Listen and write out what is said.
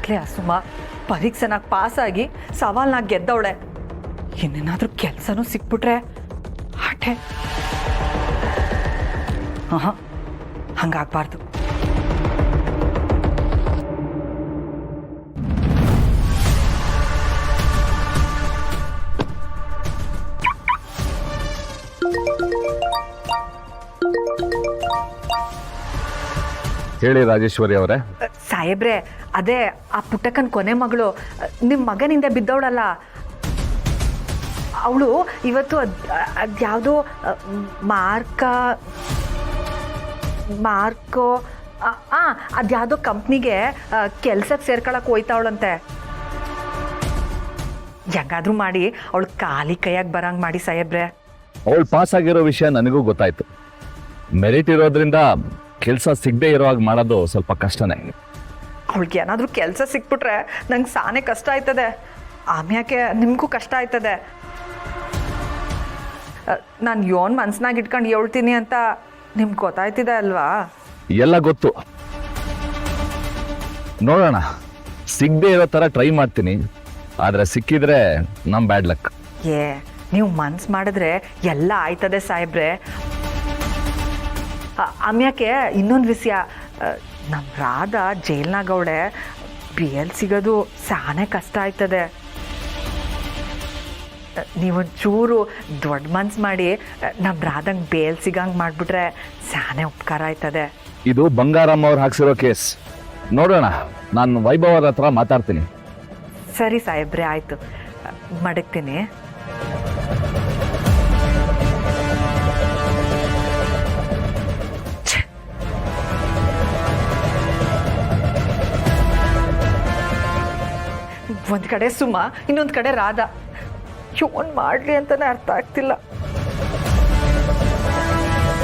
ಮೊದಲೇ ಸುಮ ಪರೀಕ್ಷೆನಾಗ ಪಾಸಾಗಿ ಸವಾಲ್ನಾಗ ಗೆದ್ದವಳೆ. ಇನ್ನೇನಾದ್ರೂ ಕೆಲಸನೂ ಸಿಕ್ಬಿಟ್ರೆ ಆಟೆ. ಹಂಗಾಗ್ಬಾರ್ದು. ಹೇಳಿ ರಾಜೇಶ್ವರಿ ಅವರೇ. ಸಾಹೇಬ್ರೆ, ಅದೇ ಆ ಪುಟ್ಟಕ್ಕನ ಕೊನೆ ಮಗಳು ನಿಮ್ಮ ಮಗನಿಂದ ಬಿದ್ದವಳಲ್ಲ, ಅವಳು ಇವತ್ತು ಅದ್ಯಾವುದೋ ಮಾರ್ಕೋ ಅದ್ಯಾವುದೋ ಕಂಪ್ನಿಗೆ ಕೆಲ್ಸಕ್ಕೆ ಸೇರ್ಕೊಳಕ್ಕೆ ಹೋಯ್ತಾವಳಂತೆ. ಹೆಂಗಾದ್ರೂ ಮಾಡಿ ಅವಳು ಖಾಲಿ ಕೈಯಾಗಿ ಬರಂಗ್ ಮಾಡಿ ಸಾಹೇಬ್ರೆ. ಅವಳು ಪಾಸ್ ಆಗಿರೋ ವಿಷಯ ನನಗೂ ಗೊತ್ತಾಯ್ತು. ಮೆರಿಟ್ ಇರೋದ್ರಿಂದ ಕೆಲಸ ಸಿಗದೆ ಇರೋ ಹಾಗೆ ಮಾಡೋದು ಸ್ವಲ್ಪ ಕಷ್ಟನೇ. ಅವಳಿಗೆ ಏನಾದರೂ ಕೆಲಸ ಸಿಕ್ಬಿಟ್ರೆ ನಂಗೆ ಸಾನೇ ಕಷ್ಟ ಆಯ್ತದೆ. ಆಮ್ಯಾಕೆ ನಿಮಗೂ ಕಷ್ಟ ಆಯ್ತದೆ. ನಾನು ಯೋನ್ ಮನ್ಸ್ನಾಗ ಇಟ್ಕೊಂಡು ಹೇಳ್ತೀನಿ ಅಂತ ನಿಮ್ಗೆ ಗೊತ್ತಾಯ್ತಿದೆ ಅಲ್ವಾ? ಎಲ್ಲ ಗೊತ್ತು. ನೋಡೋಣ, ಸಿಗದೆ ಇರೋ ಥರ ಟ್ರೈ ಮಾಡ್ತೀನಿ. ಆದರೆ ಸಿಕ್ಕಿದ್ರೆ ನಮ್ಮ ಬ್ಯಾಡ್ ಲಕ್. ನೀವು ಮನ್ಸು ಮಾಡಿದ್ರೆ ಎಲ್ಲ ಆಯ್ತದೆ ಸಾಹೇಬ್ರೆ. ಆಮ್ಯಾಕೆ ಇನ್ನೊಂದು ವಿಷಯ, ನಮ್ಮ ರಾಧಾ ಜೈಲ್ನಾಗವಳೆ. ಬೇಲ್ ಸಿಗೋದು ಸಾನೇ ಕಷ್ಟ ಆಯ್ತದೆ. ನೀವೊಂಚೂರು ದೊಡ್ಡ ಮನ್ಸು ಮಾಡಿ ನಮ್ಮ ರಾಧಂಗೆ ಬೇಲ್ ಸಿಗಂಗೆ ಮಾಡಿಬಿಟ್ರೆ ಸಾನೇ ಉಪಕಾರ ಆಯ್ತದೆ. ಇದು ಬಂಗಾರಮ್ಮ ಅವ್ರು ಹಾಕ್ಸಿರೋ ಕೇಸ್. ನೋಡೋಣ, ನಾನು ವೈಭವ್ ಅವ್ರ ಹತ್ರ ಮಾತಾಡ್ತೀನಿ. ಸರಿ ಸಾಹೇಬ್ರೆ, ಆಯಿತು, ಮಡಗ್ತೀನಿ. ಒಂದು ಕಡೆ ಸುಮ, ಇನ್ನೊಂದು ಕಡೆ ರಾಧಾ. ಯೋನ್ ಮಾಡಲಿ ಅಂತಾನೆ ಅರ್ಥ ಆಗ್ತಿಲ್ಲ.